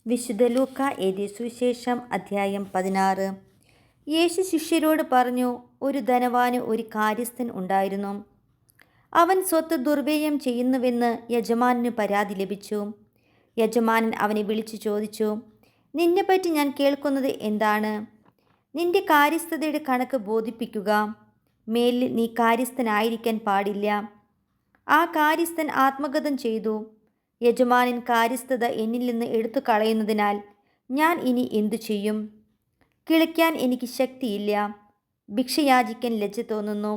വിശുദ്ധ ലൂക്ക എഴുതിയ സുവിശേഷം അധ്യായം 16. യേശു ശിഷ്യരോട് പറഞ്ഞു, ഒരു ധനവാന് ഒരു കാര്യസ്ഥൻ ഉണ്ടായിരുന്നു. അവൻ സ്വത്ത് ദുർവ്യയം ചെയ്യുന്നുവെന്ന് യജമാനന് പരാതി ലഭിച്ചു. യജമാനൻ അവനെ വിളിച്ചു ചോദിച്ചു, നിന്നെപ്പറ്റി ഞാൻ കേൾക്കുന്നത് എന്താണ്? നിന്റെ കാര്യസ്ഥതയുടെ കണക്ക് ബോധിപ്പിക്കുക. മേലിൽ നീ കാര്യസ്ഥനായിരിക്കാൻ പാടില്ല. ആ കാര്യസ്ഥൻ ആത്മഗതം ചെയ്തു, യജമാനൻ കാര്യസ്ഥത എന്നിൽ നിന്ന് എടുത്തു കളയുന്നതിനാൽ ഞാൻ ഇനി എന്തു ചെയ്യും? കിളിക്കാൻ എനിക്ക് ശക്തിയില്ല, ഭിക്ഷയാചിക്കാൻ ലജ്ജ തോന്നുന്നു.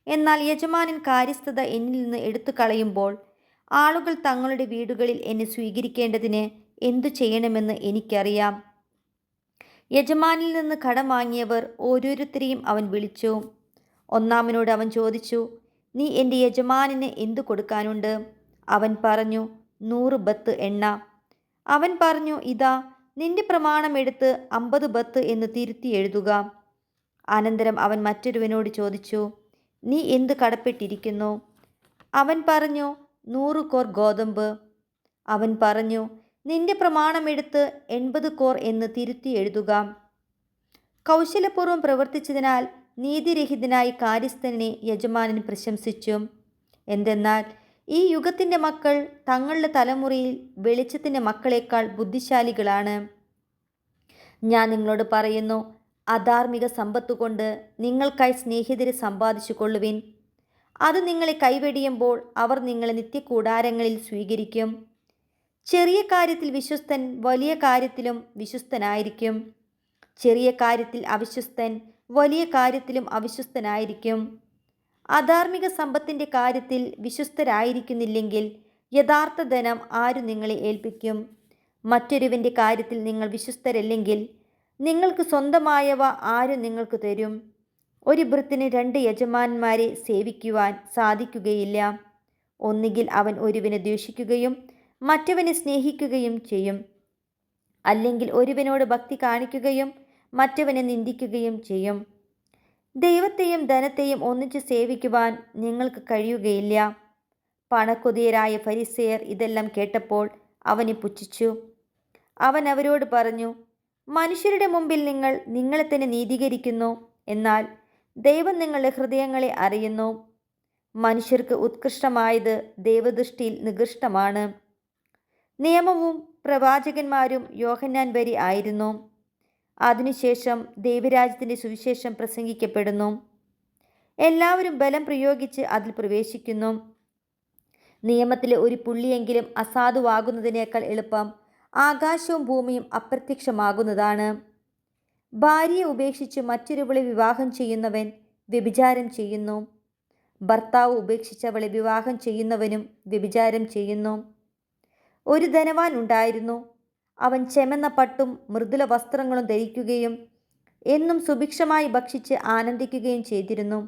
എന്നാൽ യജമാനൻ കാര്യസ്ഥത എന്നിൽ നിന്ന് എടുത്തു കളയുമ്പോൾ ആളുകൾ തങ്ങളുടെ വീടുകളിൽ എന്നെ സ്വീകരിക്കേണ്ടതിന് എന്തു ചെയ്യണമെന്ന് എനിക്കറിയാം. യജമാനിൽ നിന്ന് കടം വാങ്ങിയവർ ഓരോരുത്തരെയും അവൻ വിളിച്ചു. ഒന്നാമനോട് അവൻ ചോദിച്ചു, നീ എൻ്റെ യജമാനന് എന്തു കൊടുക്കാനുണ്ട്? അവൻ പറഞ്ഞു, 100 ബത്ത് എണ്ണ. അവൻ പറഞ്ഞു, ഇതാ നിന്റെ പ്രമാണം എടുത്ത് 50 ബത്ത് എന്ന് തിരുത്തി എഴുതുക. അനന്തരം അവൻ മറ്റൊരുവനോട് ചോദിച്ചു, നീ എന്ത് കടപ്പെട്ടിരിക്കുന്നു? അവൻ പറഞ്ഞു, 100 കോർ ഗോതമ്പ്. അവൻ പറഞ്ഞു, നിന്റെ പ്രമാണം എടുത്ത് 80 കോർ എന്ന് തിരുത്തി എഴുതുക. കൗശലപൂർവ്വം പ്രവർത്തിച്ചതിനാൽ നീതിരഹിതനായ കാര്യസ്ഥനെ യജമാനൻ പ്രശംസിച്ചു. എന്തെന്നാൽ ഈ യുഗത്തിൻ്റെ മക്കൾ തങ്ങളുടെ തലമുറയിൽ വെളിച്ചത്തിൻ്റെ മക്കളേക്കാൾ ബുദ്ധിശാലികളാണ്. ഞാൻ നിങ്ങളോട് പറയുന്നു, അധാർമിക സമ്പത്തുകൊണ്ട് നിങ്ങൾക്കായി സ്നേഹിതരെ സമ്പാദിച്ചു കൊള്ളുവിൻ. അത് നിങ്ങളെ കൈവെടിയുമ്പോൾ അവർ നിങ്ങളെ നിത്യകൂടാരങ്ങളിൽ സ്വീകരിക്കും. ചെറിയ കാര്യത്തിൽ വിശ്വസ്തൻ വലിയ കാര്യത്തിലും വിശ്വസ്തനായിരിക്കും. ചെറിയ കാര്യത്തിൽ അവിശ്വസ്തൻ വലിയ കാര്യത്തിലും അവിശ്വസ്തനായിരിക്കും. അധാർമിക സമ്പത്തിൻ്റെ കാര്യത്തിൽ വിശ്വസ്തരായിരിക്കുന്നില്ലെങ്കിൽ യഥാർത്ഥ ധനം ആര് നിങ്ങളെ ഏൽപ്പിക്കും? മറ്റൊരുവൻ്റെ കാര്യത്തിൽ നിങ്ങൾ വിശ്വസ്തരല്ലെങ്കിൽ നിങ്ങൾക്ക് സ്വന്തമായവ ആര് നിങ്ങൾക്ക് തരും? ഒരു ഭൃത്യന് 2 യജമാനന്മാരെ സേവിക്കുവാൻ സാധിക്കുകയില്ല. ഒന്നുകിൽ അവൻ ഒരുവനെ ദ്വേഷിക്കുകയും മറ്റവനെ സ്നേഹിക്കുകയും ചെയ്യും, അല്ലെങ്കിൽ ഒരുവനോട് ഭക്തി കാണിക്കുകയും മറ്റവനെ നിന്ദിക്കുകയും ചെയ്യും. ദൈവത്തെയും ധനത്തെയും ഒന്നിച്ച് സേവിക്കുവാൻ നിങ്ങൾക്ക് കഴിയുകയില്ല. പണക്കൊതിയരായ ഫരിസേയർ ഇതെല്ലാം കേട്ടപ്പോൾ അവനെ പുച്ഛിച്ചു. അവൻ അവരോട് പറഞ്ഞു, മനുഷ്യരുടെ മുമ്പിൽ നിങ്ങൾ നിങ്ങളെ തന്നെ നീതീകരിക്കുന്നു, എന്നാൽ ദൈവം നിങ്ങളുടെ ഹൃദയങ്ങളെ അറിയുന്നു. മനുഷ്യർക്ക് ഉത്കൃഷ്ടമായത് ദൈവദൃഷ്ടിയിൽ നികൃഷ്ടമാണ്. നിയമവും പ്രവാചകന്മാരും യോഹന്നാൻ വരെ ആയിരുന്നു. അതിനുശേഷം ദൈവരാജ്യത്തിൻ്റെ സുവിശേഷം പ്രസംഗിക്കപ്പെടുന്നു. എല്ലാവരും ബലം പ്രയോഗിച്ച് അതിൽ പ്രവേശിക്കുന്നു. നിയമത്തിലെ ഒരു പുള്ളിയെങ്കിലും അസാധുവാകുന്നതിനേക്കാൾ എളുപ്പം ആകാശവും ഭൂമിയും അപ്രത്യക്ഷമാകുന്നതാണ്. ഭാര്യയെ ഉപേക്ഷിച്ച് മറ്റൊരുവളെ വിവാഹം ചെയ്യുന്നവൻ വ്യഭിചാരം ചെയ്യുന്നു. ഭർത്താവ് ഉപേക്ഷിച്ചവളെ വിവാഹം ചെയ്യുന്നവനും വ്യഭിചാരം ചെയ്യുന്നു. ഒരു ധനവാൻ ഉണ്ടായിരുന്നു. അവൻ ചെമന്ന പട്ടും മൃദുല വസ്ത്രങ്ങളും ധരിക്കുകയും എന്നും സുഭിക്ഷമായി ഭക്ഷിച്ച് ആനന്ദിക്കുകയും ചെയ്തിരുന്നു.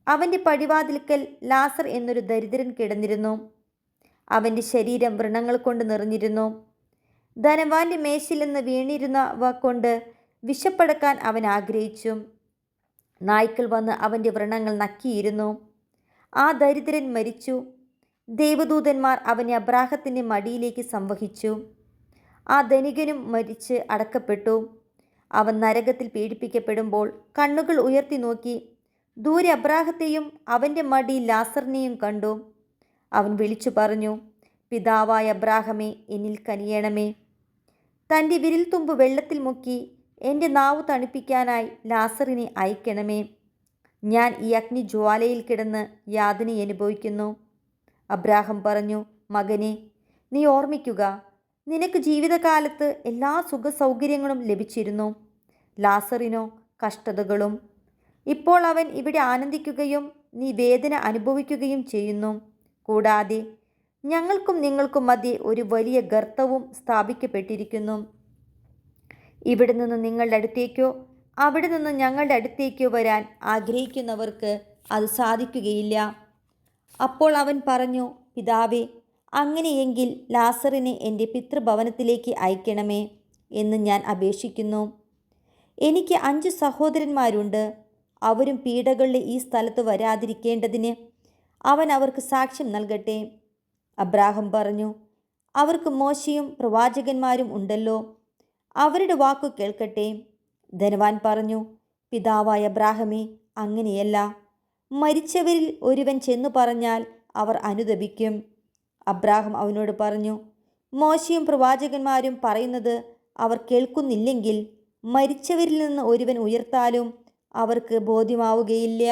അവൻ്റെ പടിവാതിൽക്കൽ ലാസർ എന്നൊരു ദരിദ്രൻ കിടന്നിരുന്നു. അവൻ്റെ ശരീരം വ്രണങ്ങൾ കൊണ്ട് നിറഞ്ഞിരുന്നു. ധനവാന്റെ മേശയിൽ നിന്ന് വീണിരുന്നവ കൊണ്ട് വിശപ്പടക്കാൻ അവൻ ആഗ്രഹിച്ചു. നായ്ക്കൾ വന്ന് അവൻ്റെ വ്രണങ്ങൾ നക്കിയിരുന്നു. ആ ദരിദ്രൻ മരിച്ചു. ദൈവദൂതന്മാർ അവനെ അബ്രാഹത്തിൻ്റെ മടിയിലേക്ക് സംവഹിച്ചു. ആ ധനികനും മരിച്ച് അടക്കപ്പെട്ടു. അവൻ നരകത്തിൽ പീഡിപ്പിക്കപ്പെടുമ്പോൾ കണ്ണുകൾ ഉയർത്തി നോക്കി ദൂരെ അബ്രാഹത്തെയും അവൻ്റെ മടിയിൽ ലാസറിനെയും കണ്ടു. അവൻ വിളിച്ചു പറഞ്ഞു, പിതാവായ അബ്രാഹമേ, എന്നിൽ കനിയണമേ. തൻ്റെ വിരൽത്തുമ്പ് വെള്ളത്തിൽ മുക്കി എൻ്റെ നാവ് തണുപ്പിക്കാനായി ലാസറിനെ അയക്കണമേ. ഞാൻ ഈ അഗ്നിജ്വാലയിൽ കിടന്ന് യാതന അനുഭവിക്കുന്നു. അബ്രാഹം പറഞ്ഞു, മകനെ, നീ ഓർമ്മിക്കുക, നിനക്ക് ജീവിതകാലത്ത് എല്ലാ സുഖസൗകര്യങ്ങളും ലഭിച്ചിരുന്നു. ലാസറിനോ കഷ്ടതകളും. ഇപ്പോൾ അവൻ ഇവിടെ ആനന്ദിക്കുകയും നീ വേദന അനുഭവിക്കുകയും ചെയ്യുന്നു. കൂടാതെ ഞങ്ങൾക്കും നിങ്ങൾക്കും മധ്യേ ഒരു വലിയ ഗർത്തവും സ്ഥാപിക്കപ്പെട്ടിരിക്കുന്നു. ഇവിടെ നിന്ന് നിങ്ങളുടെ അടുത്തേക്കോ അവിടെ നിന്ന് ഞങ്ങളുടെ അടുത്തേക്കോ വരാൻ ആഗ്രഹിക്കുന്നവർക്ക് അത് സാധിക്കുകയില്ല. അപ്പോൾ അവൻ പറഞ്ഞു, പിതാവേ, അങ്ങനെയെങ്കിൽ ലാസറിനെ എൻ്റെ പിതൃഭവനത്തിലേക്ക് അയക്കണമേ എന്ന് ഞാൻ അപേക്ഷിക്കുന്നു. എനിക്ക് 5 സഹോദരന്മാരുണ്ട്. അവരും പീഡകളുടെ ഈ സ്ഥലത്ത് വരാതിരിക്കേണ്ടതിന് അവൻ അവർക്ക് സാക്ഷ്യം നൽകട്ടെ. അബ്രാഹം പറഞ്ഞു, അവർക്ക് മോശയും പ്രവാചകന്മാരും ഉണ്ടല്ലോ, അവരുടെ വാക്കു കേൾക്കട്ടെ. ധനവാൻ പറഞ്ഞു, പിതാവായ അബ്രാഹമേ, അങ്ങനെയല്ല. മരിച്ചവരിൽ ഒരുവൻ ചെന്നു പറഞ്ഞാൽ അവർ അനുതപിക്കും. അബ്രാഹാം അവനോട് പറഞ്ഞു, മോശയും പ്രവാചകന്മാരും പറയുന്നത് അവർ കേൾക്കുന്നില്ലെങ്കിൽ മരിച്ചവരിൽ നിന്ന് ഒരുവൻ ഉയർത്താലും അവർക്ക് ബോധ്യമാവുകയില്ല.